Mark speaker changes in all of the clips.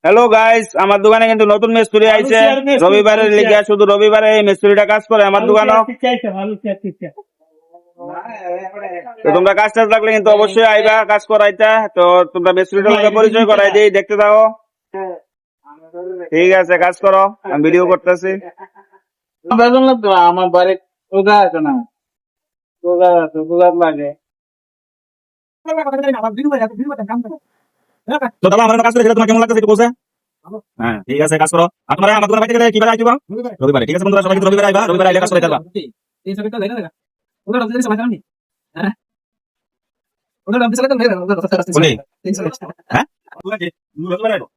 Speaker 1: Hello guys, আমার দোকানে কিন্তু নতুন মিস্ত্রি আইছে। রবিবারের লিগে শুধু রবিবারে এই মিস্ত্রিটা কাজ করে আমার দোকানে। তো তোমরা কাজ টাজ লাগলে কিন্তু অবশ্যই আইবা কাজ করাইতে। তো তোমরা মিস্ত্রিটার লগে পরিচয় করাই দিই, দেখতে থাকো। ঠিক আছে, কাজ করো, আমি ভিডিও করতেছি।
Speaker 2: বেতন লাগতো না, আমার বাড়ি রোজা আছে না, রোজা আছে, রোজা লাগে।
Speaker 1: তো দাদা, আমার কাজ করে তোমার কেমন লাগতেছে একটু বলছে? হ্যাঁ, ঠিক আছে, কাজ করো। আর তোমরা আমার দোকানে বাইরে গেলে কিভাবে আইবা? রবিবারে। ঠিক আছে বন্ধুরা, সবাই কিন্তু রবিবারে আইবা, রবিবারে আইলে কাজ করে যাবা। বলি হ্যাঁ, রবিবারে আইবো।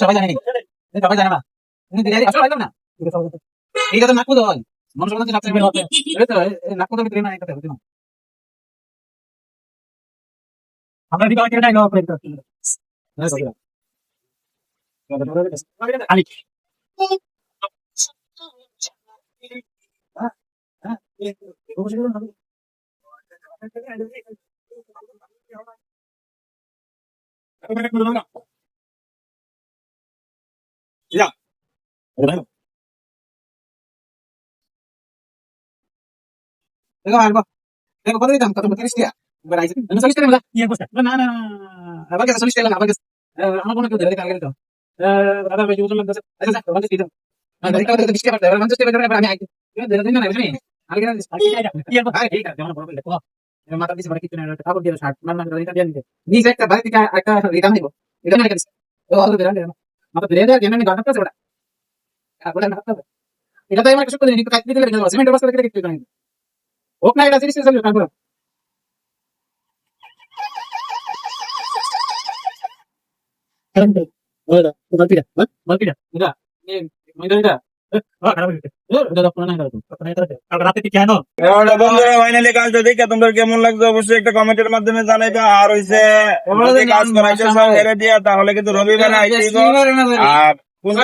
Speaker 2: সবাই জানে সবাই জানে না, এইটা তো নাকপুর হয় মানুষ নাকপুর না আমরা দিবা কেটে নাও করে দিতে আলি দেখো আসবো দেখো কত দিতাম কত 30 টাকা এবার আইছে আমি 40 টাকা ইয়া করতে না না না আবার কাছে 40 টাকা আবার কাছে আমার কোনো কেউ ধরে কালকে তো দাদা ভাই জুতো লাগছে আচ্ছা আচ্ছা মানে দিতাম আমি দেখতে পাচ্ছি 20 টাকা এবার 50 টাকা ধরে আমি আইছি ধরে দিন না বুঝলি আগে না ইয়া ভাই ঠিক আছে আমার বড় বলে দেখো মাথা দিছে মানে কিছু না কাপড় দিয়ে শার্ট না না এটা দিয়ে নিতে নিচে একটা বাড়ি থেকে একটা রিটার্ন দিব এটা না কাছে তো আলো বেরান দেন মাথা দিয়ে দেয় জেনে নি গাটা আছে ওটা ওটা না এটা তো আমার কিছু করে নি কাটতে দিলে সিমেন্ট বাস করে কিছু করে হোক না এটা সিরিজ চলবে তারপর ওটা গলতিটা গলতিটা এটা এই মইদাটা
Speaker 1: ফাইনালি কাজটা দেখে তোমাদের কেমন লাগছে অবশ্যই একটা কমেন্টের মাধ্যমে জানাইবে। আর হইছে কাজ করাইছে সব হেরে দিয়া, তাহলে কিন্তু রবিবারে আইতে আর